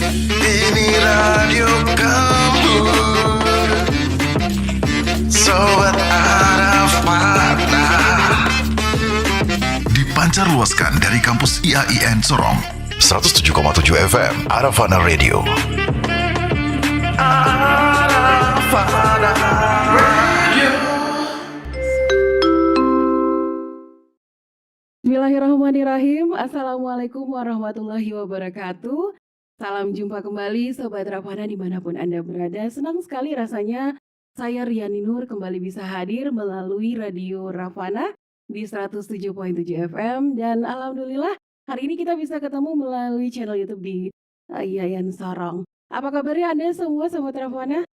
Ini radio kamu, Sobat Arafana. Dipancar luaskan dari kampus IAIN Sorong 107,7 FM Arafana Radio. Arafana Radio. Bismillahirrahmanirrahim. Assalamualaikum warahmatullahi wabarakatuh. Salam jumpa kembali Sobat Rafana dimanapun Anda berada. Senang sekali rasanya saya Riani Nur kembali bisa hadir melalui Radio Rafana di 107,7 FM. Dan alhamdulillah hari ini kita bisa ketemu melalui channel YouTube di IAIN Sorong. Apa kabarnya Anda semua Sobat Rafana?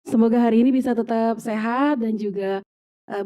Semoga hari ini bisa tetap sehat dan juga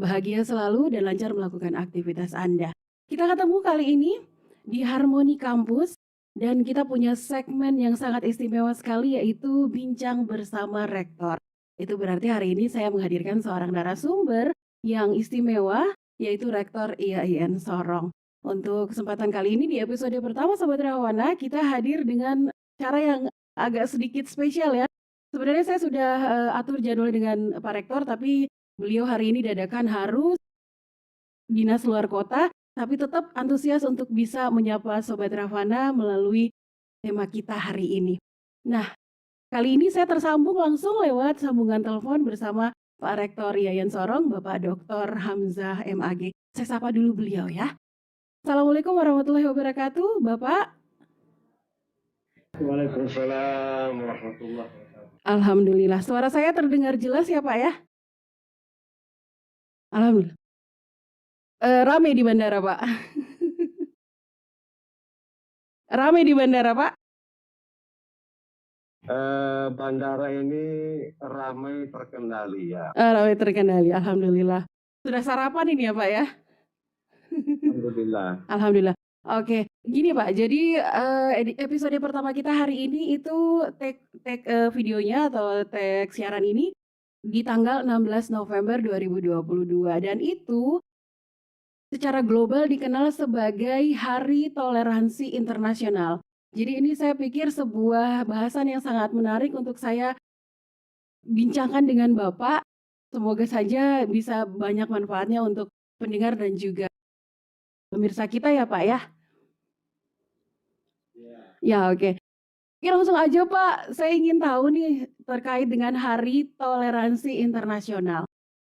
bahagia selalu dan lancar melakukan aktivitas Anda. Kita ketemu kali ini di Harmoni Kampus dan kita punya segmen yang sangat istimewa sekali yaitu Bincang Bersama Rektor. Itu berarti hari ini saya menghadirkan seorang narasumber yang istimewa yaitu Rektor IAIN Sorong. Untuk kesempatan kali ini di episode pertama Sobat Rafana kita hadir dengan cara yang agak sedikit spesial ya. Sebenarnya saya sudah atur jadwal dengan Pak Rektor tapi beliau hari ini dadakan harus dinas luar kota, tapi tetap antusias untuk bisa menyapa Sobat Rafana melalui tema kita hari ini. Nah, kali ini saya tersambung langsung lewat sambungan telepon bersama Pak Rektor IAIN Sorong, Bapak Dr. Hamzah MAG. Saya sapa dulu beliau ya. Assalamualaikum warahmatullahi wabarakatuh, Bapak. Waalaikumsalam warahmatullahi wabarakatuh. Alhamdulillah, suara saya terdengar jelas ya Pak ya? Alhamdulillah. Rame di bandara, Pak. Rame di bandara, Pak. Bandara ini ramai terkendali ya. Ramai terkendali, alhamdulillah. Sudah sarapan ini ya, Pak ya? Alhamdulillah. Alhamdulillah. Oke, gini Pak. Jadi episode pertama kita hari ini itu tag videonya atau tag siaran ini di tanggal 16 November 2022 dan itu secara global dikenal sebagai Hari Toleransi Internasional. Jadi ini saya pikir sebuah bahasan yang sangat menarik untuk saya bincangkan dengan Bapak. Semoga saja bisa banyak manfaatnya untuk pendengar dan juga pemirsa kita ya Pak ya. Ya oke. Oke, langsung aja Pak, saya ingin tahu nih terkait dengan Hari Toleransi Internasional.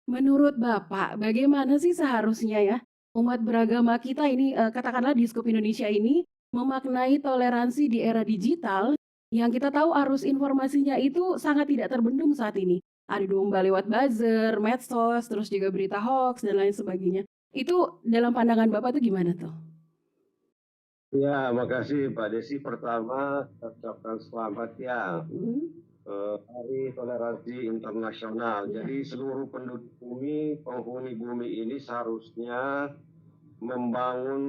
Menurut Bapak, bagaimana sih seharusnya ya umat beragama kita ini, katakanlah di Skup Indonesia ini, memaknai toleransi di era digital yang kita tahu arus informasinya itu sangat tidak terbendung saat ini. Ada domba lewat buzzer, medsos, terus juga berita hoax dan lain sebagainya. Itu dalam pandangan Bapak itu gimana tuh? Ya, makasih Pak Desi. Pertama, saya ucapkan selamat ya. Hari Toleransi Internasional. Jadi seluruh penduduk bumi, penghuni bumi ini seharusnya membangun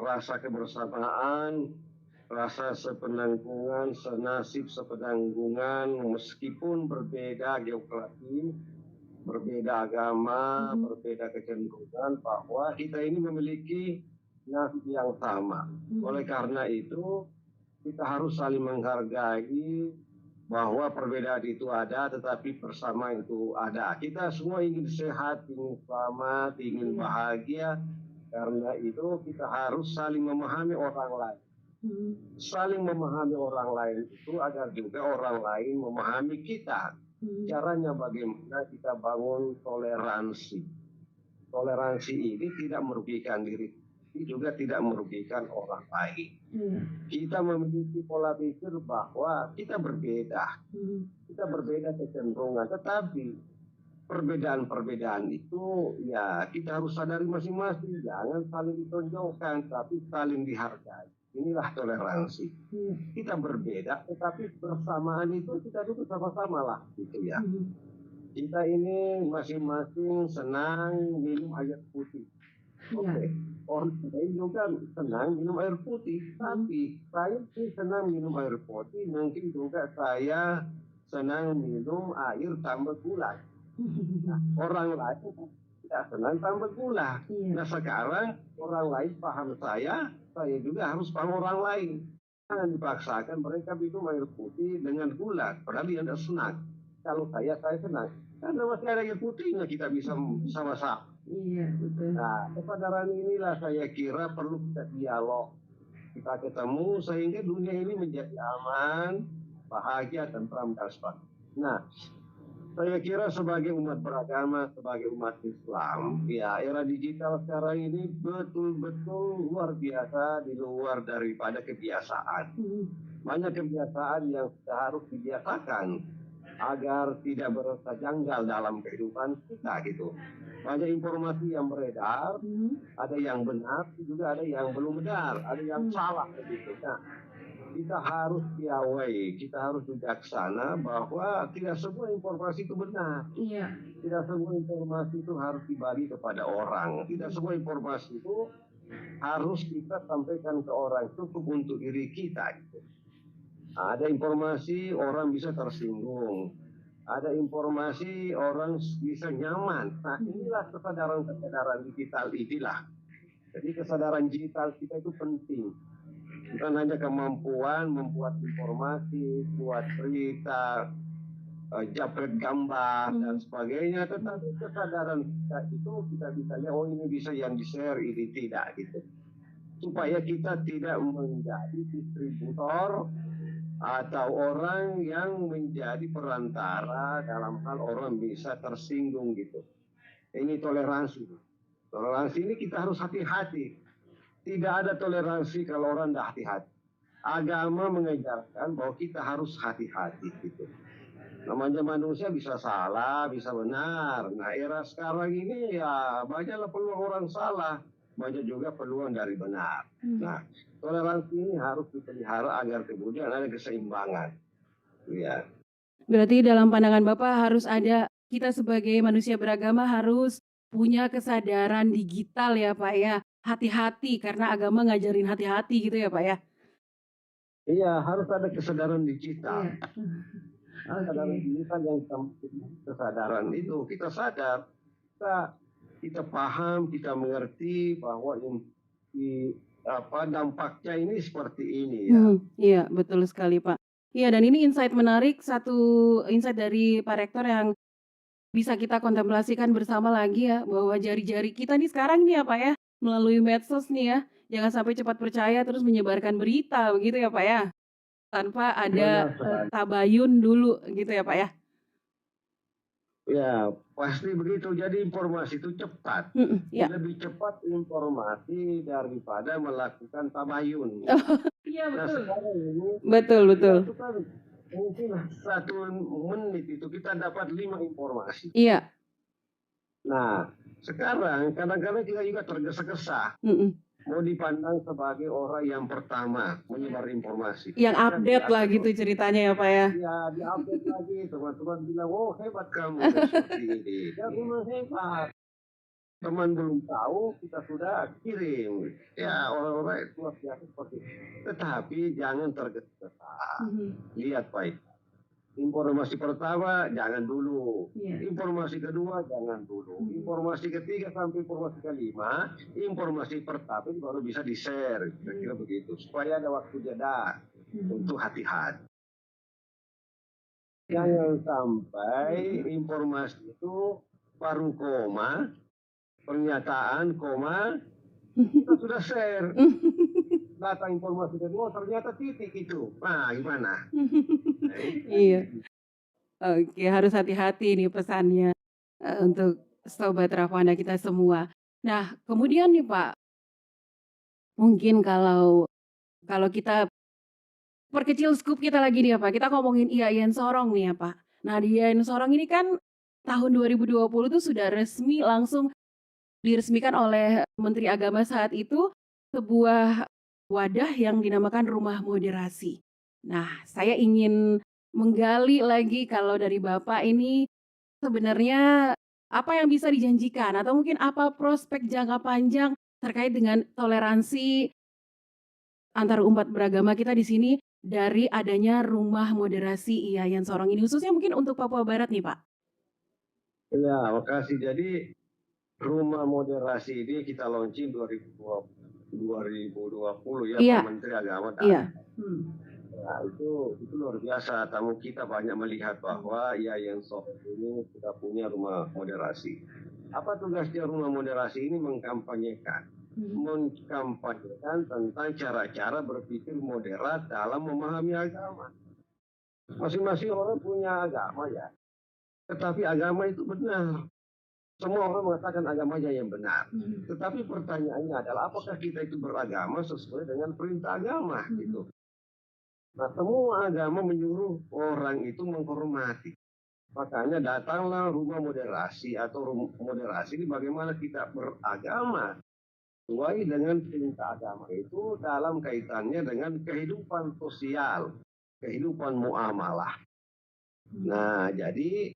rasa kebersamaan, rasa sepenanggungan, senasib sepenanggungan, meskipun berbeda geografi, berbeda agama, berbeda kecenderungan, bahwa kita ini memiliki nasib yang sama. Oleh karena itu, kita harus saling menghargai bahwa perbedaan itu ada, tetapi bersama itu ada. Kita semua ingin sehat, ingin selamat, ingin bahagia. Karena itu kita harus saling memahami orang lain. Saling memahami orang lain itu agar juga orang lain memahami kita. Caranya bagaimana kita bangun toleransi. Toleransi ini tidak merugikan diri, juga tidak merugikan orang lain. Kita memiliki pola pikir bahwa kita berbeda kecenderungan, tetapi perbedaan-perbedaan itu ya kita harus sadari masing-masing, jangan saling ditonjolkan, tapi saling dihargai. Inilah toleransi. Kita berbeda, tetapi bersamaan itu kita duduk sama-sama lah, gitu ya. Kita ini masing-masing senang minum air putih. Oke. Orang lain juga senang minum air putih, tapi saya sih senang minum air putih, mungkin juga saya senang minum air tambah gula. Nah, orang lain tidak senang tambah gula. Iya. Nah sekarang orang lain paham saya juga harus paham orang lain. Jangan dipaksakan mereka minum air putih dengan gula, padahal dia tidak senang. Kalau saya senang. Karena masih ada air putihnya kita bisa sama-sama. Iya, betul. Nah, kesadaran inilah saya kira perlu kita dialog. Kita ketemu sehingga dunia ini menjadi aman, bahagia, tentram, dan sebagainya. Nah, saya kira sebagai umat beragama, sebagai umat Islam, ya era digital sekarang ini betul-betul luar biasa, di luar daripada kebiasaan. Banyak kebiasaan yang sudah harus dibiasakan agar tidak berasa janggal dalam kehidupan kita gitu. Banyak informasi yang beredar, ada yang benar, juga ada yang belum benar, ada yang salah begitu. Nah, kita harus piawai, kita harus bijaksana bahwa tidak semua informasi itu benar. Iya. Tidak semua informasi itu harus dibagi kepada orang. Tidak semua informasi itu harus kita sampaikan ke orang, cukup untuk diri kita. Gitu. Ada informasi orang bisa tersinggung. Ada informasi orang bisa nyaman. Nah inilah kesadaran digital inilah. Jadi kesadaran digital kita itu penting. Bukan hanya kemampuan membuat informasi, buat cerita, japret gambar dan sebagainya, tetapi kesadaran kita itu kita bisa lihat, oh ini bisa yang di-share, ini tidak gitu. Supaya kita tidak menjadi distributor atau orang yang menjadi perantara dalam hal orang bisa tersinggung gitu. Ini toleransi. Toleransi ini kita harus hati-hati. Tidak ada toleransi kalau orang tidak hati-hati. Agama mengajarkan bahwa kita harus hati-hati gitu. Namanya manusia bisa salah, bisa benar. Nah era sekarang ini ya banyaklah peluang orang salah, banyak juga peluang dari benar. Nah toleransi ini harus dipelihara agar kemudian ada keseimbangan. Ya. Berarti dalam pandangan Bapak harus ada, kita sebagai manusia beragama harus punya kesadaran digital ya Pak ya. Hati-hati karena agama ngajarin hati-hati gitu ya Pak ya. Iya harus ada kesadaran digital. Iya. Kesadaran digital yang kesadaran itu kita sadar, kita paham, kita mengerti bahwa dampaknya ini seperti ini ya. Iya, betul sekali Pak. Iya, dan ini insight menarik, satu insight dari Pak Rektor yang bisa kita kontemplasikan bersama lagi ya, bahwa jari-jari kita nih sekarang nih ya Pak ya, melalui medsos nih ya, jangan sampai cepat percaya terus menyebarkan berita begitu ya Pak ya, tanpa ada tabayun dulu gitu ya Pak ya. Ya, pasti begitu. Jadi informasi itu cepat. Ya. Lebih cepat informasi daripada melakukan tabayun. Iya Nah, betul. sekarang ini Betul. itu kan mungkin 1 menit itu kita dapat 5 informasi. Iya. Nah, sekarang kadang-kadang kita juga tergesa-gesa. Mau dipandang sebagai orang yang pertama menyebar informasi. Yang update lah gitu ceritanya ya Pak ya. Ya, di-update lagi. Teman-teman bilang, oh hebat kamu. Seperti ini. Ya, memang hebat. Teman belum tahu, kita sudah kirim. Ya, orang-orang luar biasa seperti itu. Tetapi jangan tergesa-gesa. Lihat baik. Informasi pertama, jangan dulu. Informasi kedua, jangan dulu. Informasi ketiga sampai informasi kelima, informasi pertama baru bisa di-share. Kira-kira begitu. Supaya ada waktu jeda untuk hati-hati. Jangan sampai informasi itu baru koma, pernyataan koma, kita sudah share. Data informasi kedua ternyata titik itu. Nah, gimana? Iya. Oke, harus hati-hati nih pesannya untuk Sobat Ravana kita semua. Nah, kemudian nih Pak, mungkin kalau kita perkecil scoop kita lagi nih ya Pak, kita ngomongin IAIN Sorong nih ya Pak. Nah, di IAIN Sorong ini kan tahun 2020 tuh sudah resmi langsung diresmikan oleh Menteri Agama saat itu sebuah wadah yang dinamakan Rumah Moderasi. Nah, saya ingin menggali lagi kalau dari Bapak ini sebenarnya apa yang bisa dijanjikan atau mungkin apa prospek jangka panjang terkait dengan toleransi antar umat beragama kita di sini dari adanya Rumah Moderasi IAIN Sorong ini, khususnya mungkin untuk Papua Barat nih Pak. Ya, makasih. Jadi rumah moderasi ini kita launching 2020 ya, Iya, Pak Menteri Agama iya. datang. Nah, itu luar biasa. Tamu kita banyak melihat bahwa Yayan Sohor ini sudah punya rumah moderasi. Apa tugasnya rumah moderasi ini? Mengkampanyekan tentang cara-cara berpikir moderat dalam memahami agama. Masing-masing orang punya agama ya, tetapi agama itu benar. Semua orang mengatakan agamanya yang benar. Tetapi pertanyaannya adalah apakah kita itu beragama sesuai dengan perintah agama gitu. Nah, semua agama menyuruh orang itu menghormati. Makanya datanglah rumah moderasi atau moderasi ini bagaimana kita beragama sesuai dengan perintah agama itu dalam kaitannya dengan kehidupan sosial, kehidupan muamalah. Nah, jadi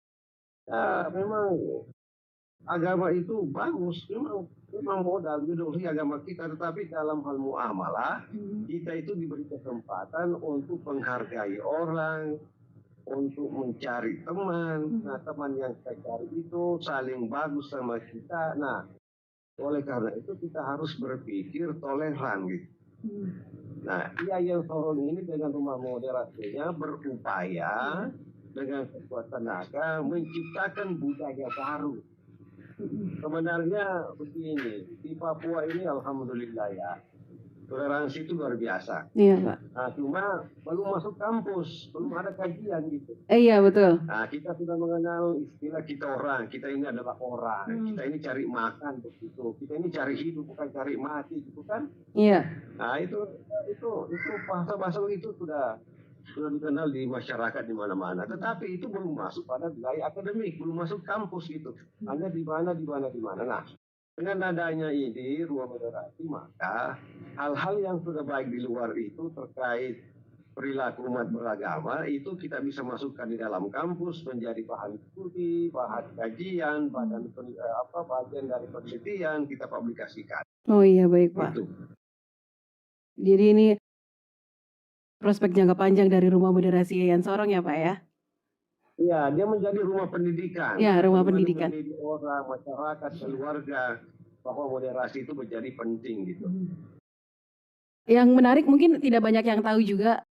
memang agama itu bagus, memang modal ideologi agama kita, tetapi dalam hal muamalah kita itu diberi kesempatan untuk menghargai orang, untuk mencari teman. Nah, teman yang kita cari itu saling bagus sama kita. Nah, oleh karena itu kita harus berpikir toleran gitu. Nah, Yayan Sohor ini dengan rumah moderasinya berupaya dengan sekuat tenaga menciptakan budaya baru. Sebenarnya begini, di Papua ini alhamdulillah ya, toleransi itu luar biasa. Iya, Pak. Nah, cuma belum masuk kampus, belum ada kajian gitu. Iya, betul. Nah, kita sudah mengenal istilah kita orang, kita ini adalah orang, kita ini cari makan begitu, kita ini cari hidup bukan cari mati gitu kan. Iya. Nah, itu bahasa-bahasa itu sudah dikenal di masyarakat di mana-mana, tetapi itu belum masuk pada wilayah akademik, belum masuk kampus gitu. Hanya di mana. Nah, dengan adanya ini ruang moderasi, maka hal-hal yang sudah baik di luar itu terkait perilaku umat beragama itu kita bisa masukkan di dalam kampus menjadi bahan studi, bahan kajian, bagian dari penelitian kita publikasikan. Oh iya, baik, Pak. Itu. Jadi ini prospek jangka panjang dari rumah moderasi Yayan Sorong ya, Pak ya? Iya, dia menjadi rumah pendidikan. Ya, rumah Bagaimana pendidikan. mendidik orang, masyarakat, keluarga, bahwa moderasi itu menjadi penting gitu. Yang menarik mungkin tidak banyak yang tahu juga,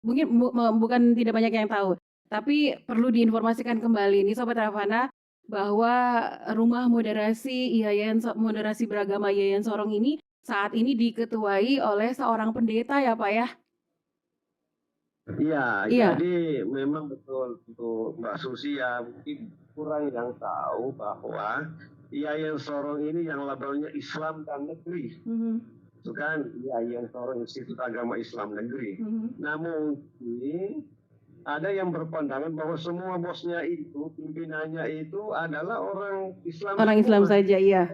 mungkin bukan tidak banyak yang tahu, tapi perlu diinformasikan kembali nih Sobat Ravana bahwa rumah moderasi moderasi beragama Yayan Sorong ini saat ini diketuai oleh seorang pendeta ya, Pak ya? Iya, Iya. jadi memang betul untuk Mbak Susi ya, mungkin kurang yang tahu bahwa Yayan Sorong ini yang labelnya Islam dan Negeri. Itu kan Yayan Sorong Institut Agama Islam Negeri. Namun ada yang berpandangan bahwa semua bosnya itu, pimpinannya itu adalah orang Islam. Orang Islam saja, iya.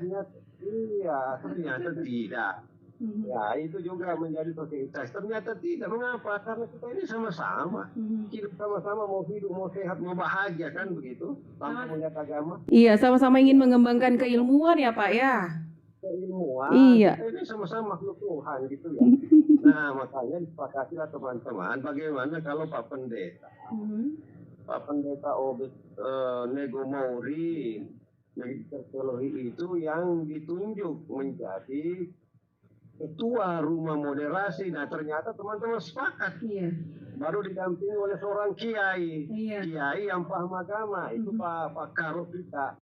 Ternyata tidak. Ya, itu juga menjadi prioritas. Ternyata tidak. Mengapa? Karena kita ini sama-sama. Hidup sama-sama, mau hidup, mau sehat, mau bahagia, kan begitu? Tanpa melihat agama. Iya, sama-sama ingin mengembangkan keilmuan ya, Pak ya? Keilmuan. Iya. Kita ini sama-sama makhluk Tuhan gitu ya. Nah, makanya disepakatilah teman-teman, bagaimana kalau Pak Pendeta, Pak Pendeta Obed Nego Mauri, teologi itu yang ditunjuk menjadi ketua rumah moderasi. Nah, ternyata teman-teman sepakat. Iya. Baru didampingi oleh seorang kiai. Iya. Kiai yang paham agama. Itu Pak Karo kita.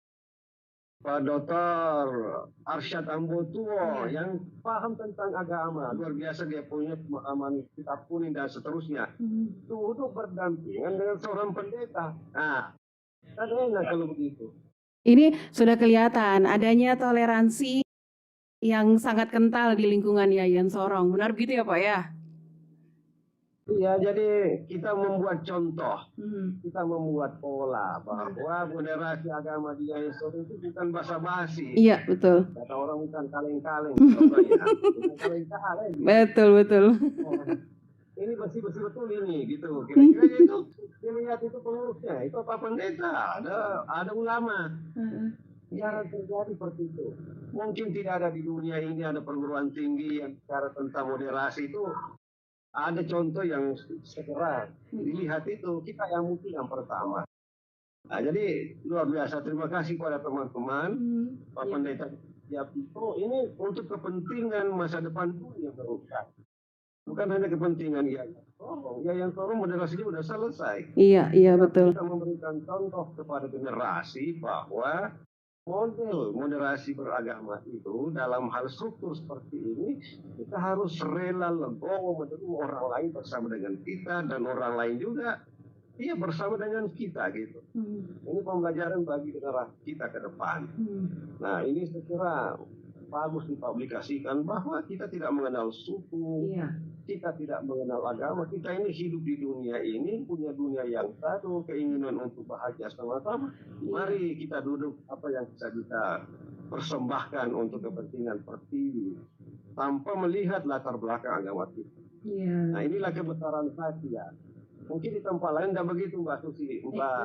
Pak Dr. Arsyad Ambotuo yang paham tentang agama. Luar biasa, dia punya pemahaman kitab kuning dan seterusnya. Itu untuk berdampingan dengan seorang pendeta. Nah, kan enak kalau begitu. Ini sudah kelihatan adanya toleransi yang sangat kental di lingkungan Yayan Sorong. Benar begitu ya, Pak ya? Iya, jadi kita membuat contoh, kita membuat pola bahwa moderasi agama di Yayan Sorong itu bukan basa-basi. Iya, betul. Kata orang bukan kaleng-kaleng, contohnya. Bukan kaleng-kaleng. Betul. Ini bersih-bersih betul ini, gitu. Kira-kira itu, dilihat itu pengurusnya, itu apa pendeta, ada ulama. Jarang terjadi seperti itu. Mungkin tidak ada di dunia ini ada perguruan tinggi yang bicara tentang moderasi itu. Ada contoh yang segera dilihat itu, kita yang mungkin yang pertama. Nah, jadi luar biasa. Terima kasih kepada teman-teman, Pak Iya. Pendeta. Ya, ini untuk kepentingan masa depan dunia berusaha. Bukan hanya kepentingan Yayan Sorong. Yayan Sorong moderasinya sudah selesai. Iya, iya Tetapi betul. kita memberikan contoh kepada generasi bahwa model moderasi beragama itu dalam hal struktur seperti ini, kita harus rela legowo menerima orang lain bersama dengan kita, dan orang lain juga bersama dengan kita gitu. Ini pembelajaran bagi generasi kita ke depan. Nah, ini saya kira bagus dipublikasikan bahwa kita tidak mengenal suku, Iya. kita tidak mengenal agama. Kita ini hidup di dunia ini, punya dunia yang satu, keinginan untuk bahagia sama-sama. Mari kita duduk apa yang bisa persembahkan untuk kepentingan pertiwi tanpa melihat latar belakang agama kita. Iya. Nah, inilah kebesaran hati ya. Mungkin di tempat lain tidak begitu, Mbak Susi, Mbak.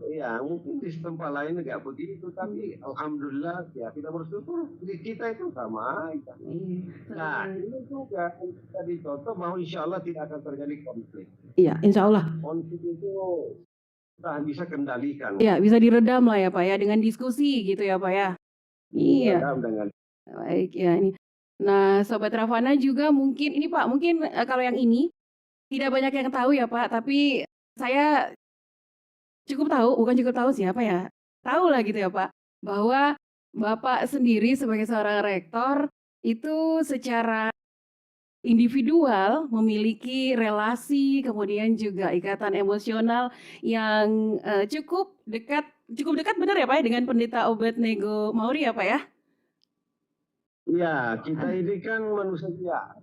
Ya, mungkin di tempat lain nggak begitu, tapi alhamdulillah ya kita bersyukur di kita itu sama aja. Nah, ini juga kita dicontoh bahwa insya Allah tidak akan terjadi konflik. Iya, insya Allah. Konflik itu kita bisa kendalikan. Iya, bisa diredam lah ya Pak ya, dengan diskusi gitu ya Pak ya. Iya. Diredam dengan Baik ya ini. Nah, Sobat Ravana juga mungkin ini Pak, mungkin kalau yang ini tidak banyak yang tahu ya Pak, tapi saya cukup tahu, bukan cukup tahu siapa ya, tahu lah gitu ya Pak, bahwa Bapak sendiri sebagai seorang rektor itu secara individual memiliki relasi, kemudian juga ikatan emosional yang cukup dekat benar ya Pak ya dengan Pendeta Obed-Nego Mauri ya Pak ya? Ya, kita ini kan manusia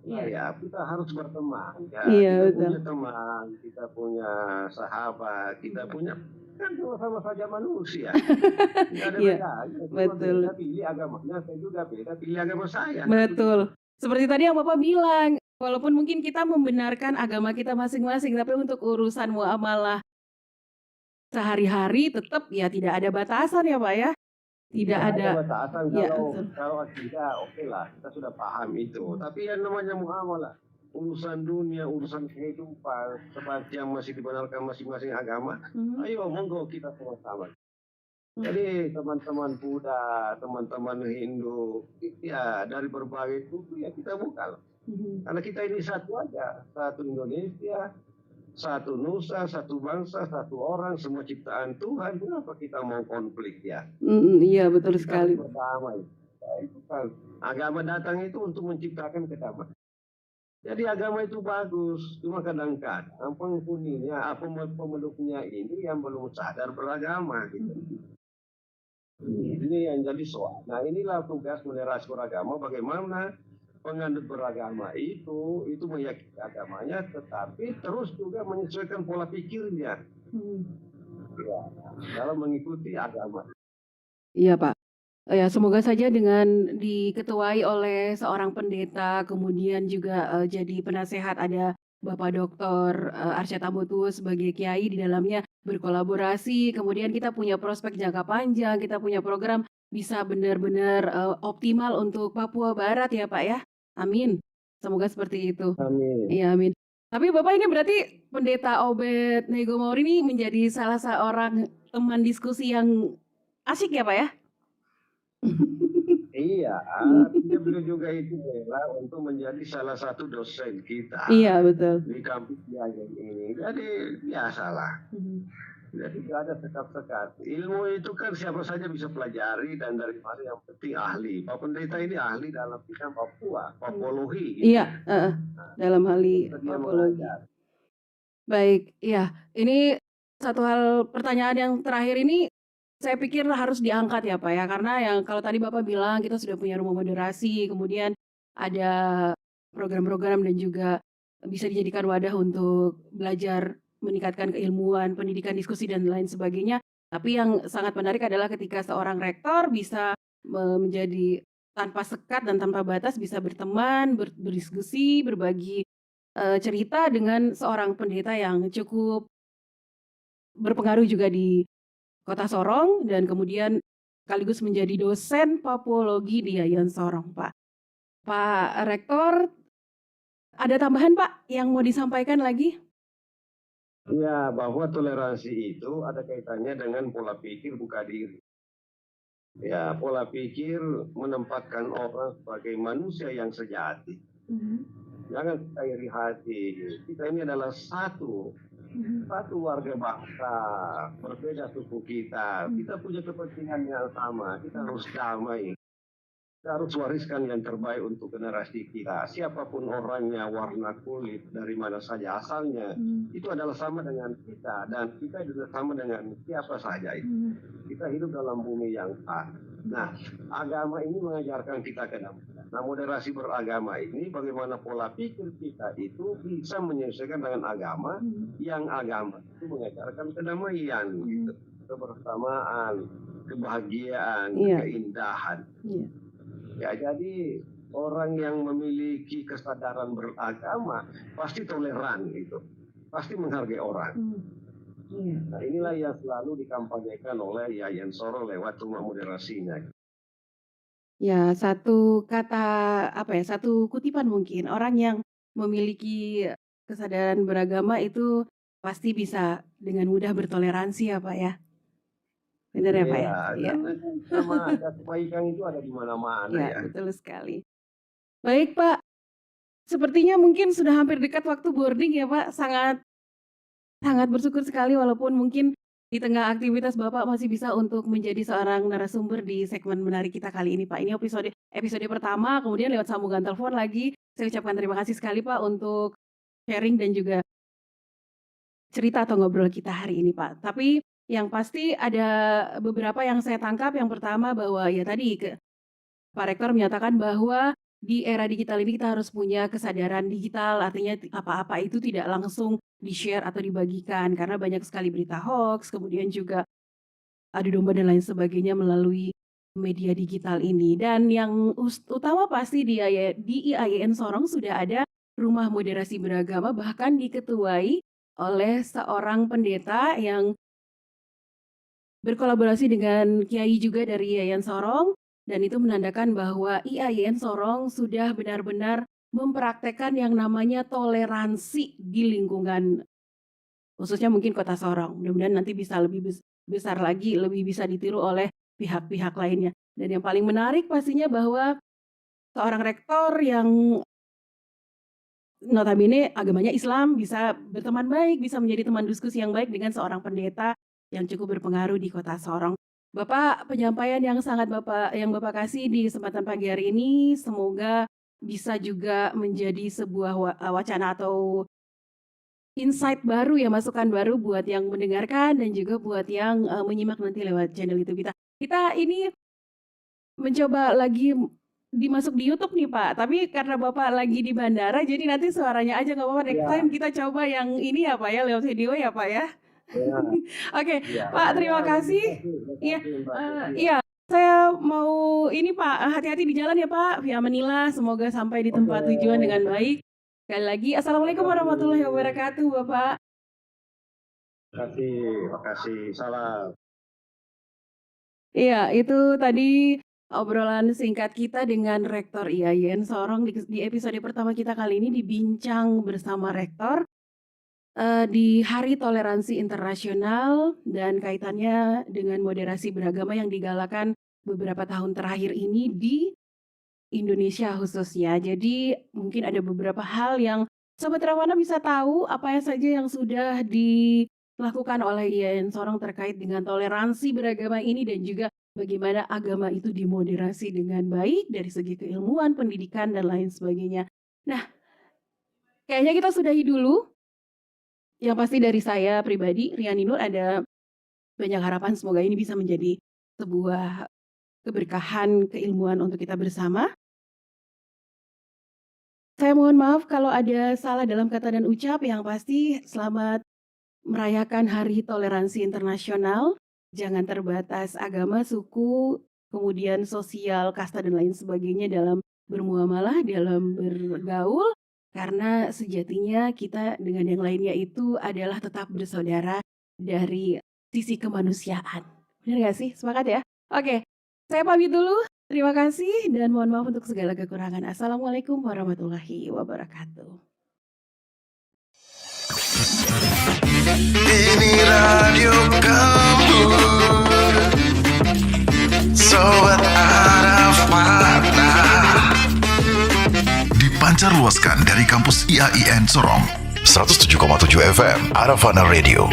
Iya. ya, kita harus berteman ya. Iya, Kita betul. punya teman, kita punya sahabat, kita punya kan sama saja manusia. Tidak ada Iya, bedanya. Cuma betul. beda pilih agamanya, saya juga beda pilih agama saya. Betul. Seperti tadi yang Bapak bilang, walaupun mungkin kita membenarkan agama kita masing-masing, tapi untuk urusan muamalah sehari-hari tetap ya tidak ada batasan ya Pak ya? Tidak ada. batasan. Ya, Kalau akidah oke lah, kita sudah paham itu. Tapi yang namanya muamalah, urusan dunia, urusan kehidupan, seperti yang masih dibenarkan masing-masing agama, ayo monggo kita sama-sama. Jadi teman-teman Buddha, teman-teman Hindu, ya dari berbagai suku ya kita buka. Karena kita ini satu aja, satu Indonesia, satu nusa, satu bangsa, satu orang, semua ciptaan Tuhan. Kenapa kita mau konflik ya? Iya betul Kita sekali. harus berdamai. Ya, itu kan agama datang itu untuk menciptakan kedamaian. Jadi agama itu bagus, cuma kadang-kadang penghuninya, pemeluknya ini yang belum sadar beragama gitu. Ini yang jadi soal. Nah, inilah tugas moderasi beragama, bagaimana penganut beragama itu meyakini agamanya, tetapi terus juga menyesuaikan pola pikirnya ya, dalam mengikuti agama. Iya Pak. Ya semoga saja dengan diketuai oleh seorang pendeta, kemudian juga jadi penasehat ada Bapak Dr. Arsyad Tambutu sebagai kiai di dalamnya berkolaborasi, kemudian kita punya prospek jangka panjang, kita punya program bisa benar-benar optimal untuk Papua Barat ya Pak ya. Amin. Semoga seperti itu. Amin. Iya, amin. Tapi Bapak ini berarti Pendeta Obed-Nego Mauri ini menjadi salah seorang teman diskusi yang asik ya Pak ya? Iya, beliau juga itu rela untuk menjadi salah satu dosen kita. Iya betul. Di kampus Yayan ini. Jadi biasalah. Jadi tidak ada sekat-sekat. Ilmu itu kan siapa saja bisa pelajari, dan dari mana yang penting ahli. Pak Pendeta ini ahli dalam bidang papologi. Iya, dalam hal papologi. Baik, ya ini satu hal pertanyaan yang terakhir ini saya pikir harus diangkat ya Pak ya, karena yang kalau tadi Bapak bilang kita sudah punya rumah moderasi, kemudian ada program-program dan juga bisa dijadikan wadah untuk belajar meningkatkan keilmuan, pendidikan diskusi dan lain sebagainya. Tapi yang sangat menarik adalah ketika seorang rektor bisa menjadi tanpa sekat dan tanpa batas bisa berteman, berdiskusi, berbagi cerita dengan seorang pendeta yang cukup berpengaruh juga di Kota Sorong dan kemudian sekaligus menjadi dosen papologi di Yayan Sorong, Pak. Pak Rektor, ada tambahan Pak yang mau disampaikan lagi? Ya, bahwa toleransi itu ada kaitannya dengan pola pikir buka diri. Ya, pola pikir menempatkan orang sebagai manusia yang sejati. Jangan kita iri hati. Kita ini adalah satu warga bangsa, berbeda suku kita. Kita punya kepentingan yang sama. Kita harus damai. Kita harus wariskan yang terbaik untuk generasi kita. Siapapun orangnya, warna kulit, dari mana saja asalnya, itu adalah sama dengan kita. Dan kita juga sama dengan siapa saja itu. Kita hidup dalam bumi yang sama. Nah, agama ini mengajarkan kita kedamaian. Nah, moderasi beragama ini bagaimana pola pikir kita itu bisa menyesuaikan dengan agama, yang agama itu mengajarkan kedamaian, gitu. Kebersamaan, kebahagiaan, keindahan. Ya, jadi orang yang memiliki kesadaran beragama pasti toleran gitu, pasti menghargai orang. Nah, inilah yang selalu dikampanyekan oleh Yayan Soro lewat rumah moderasinya. Ya, satu kata satu kutipan mungkin, orang yang memiliki kesadaran beragama itu pasti bisa dengan mudah bertoleransi ya Pak ya? Benar ya Pak ya? Iya, sama ada kebaikan itu ada di mana-mana ya. Betul sekali. Baik Pak, sepertinya mungkin sudah hampir dekat waktu boarding ya Pak, sangat bersyukur sekali walaupun mungkin di tengah aktivitas Bapak masih bisa untuk menjadi seorang narasumber di segmen menarik kita kali ini Pak. Ini episode pertama, kemudian lewat sambungan telepon lagi. Saya ucapkan terima kasih sekali Pak untuk sharing dan juga cerita atau ngobrol kita hari ini Pak. Tapi yang pasti ada beberapa yang saya tangkap. Yang pertama bahwa ya tadi Pak Rektor menyatakan bahwa di era digital ini kita harus punya kesadaran digital, artinya apa-apa itu tidak langsung di-share atau dibagikan karena banyak sekali berita hoax, kemudian juga adu domba dan lain sebagainya melalui media digital ini. Dan yang utama pasti di IAIN Sorong sudah ada rumah moderasi beragama, bahkan diketuai oleh seorang pendeta yang berkolaborasi dengan kiai juga dari IAIN Sorong. Dan itu menandakan bahwa IAIN Sorong sudah benar-benar mempraktekkan yang namanya toleransi di lingkungan, khususnya mungkin Kota Sorong. Mudah-mudahan nanti bisa lebih besar lagi, lebih bisa ditiru oleh pihak-pihak lainnya. Dan yang paling menarik pastinya bahwa seorang rektor yang notabene agamanya Islam bisa berteman baik, bisa menjadi teman diskusi yang baik dengan seorang pendeta yang cukup berpengaruh di Kota Sorong. Bapak, penyampaian yang Bapak kasih di kesempatan pagi hari ini semoga bisa juga menjadi sebuah wacana atau insight baru ya, masukan baru buat yang mendengarkan dan juga buat yang menyimak nanti lewat channel YouTube kita. Kita ini mencoba lagi dimasuk di YouTube nih Pak, tapi karena Bapak lagi di bandara jadi nanti suaranya aja nggak apa-apa. Next time kita coba yang ini ya Pak ya, lewat video ya Pak ya. Oke, Pak, terima kasih. Iya, saya mau ini Pak, hati-hati di jalan ya Pak, via Manila, semoga sampai di tempat tujuan dengan baik. Sekali lagi, Assalamualaikum warahmatullahi wabarakatuh, Bapak. Terima kasih, salam. Iya, itu tadi obrolan singkat kita dengan Rektor IAIN Sorong di episode pertama kita kali ini dibincang bersama Rektor di Hari Toleransi Internasional dan kaitannya dengan moderasi beragama yang digalakan beberapa tahun terakhir ini di Indonesia khususnya. Jadi mungkin ada beberapa hal yang Sobat Rawana bisa tahu apa saja yang sudah dilakukan oleh IAIN Sorong terkait dengan toleransi beragama ini dan juga bagaimana agama itu dimoderasi dengan baik dari segi keilmuan, pendidikan, dan lain sebagainya. Nah, kayaknya kita sudahi dulu. Yang pasti dari saya pribadi, Riani Nur, ada banyak harapan semoga ini bisa menjadi sebuah keberkahan keilmuan untuk kita bersama. Saya mohon maaf kalau ada salah dalam kata dan ucap. Yang pasti selamat merayakan Hari Toleransi Internasional. Jangan terbatas agama, suku, kemudian sosial, kasta, dan lain sebagainya dalam bermuamalah, dalam bergaul. Karena sejatinya kita dengan yang lainnya itu adalah tetap bersaudara dari sisi kemanusiaan. Benar gak sih? Sepakat ya? Oke, saya pamit dulu. Terima kasih dan mohon maaf untuk segala kekurangan. Assalamualaikum warahmatullahi wabarakatuh. Ini radio kamu, Sobat Arafana. Dipancar luaskan dari kampus IAIN Sorong, 107,7 FM Arafana Radio.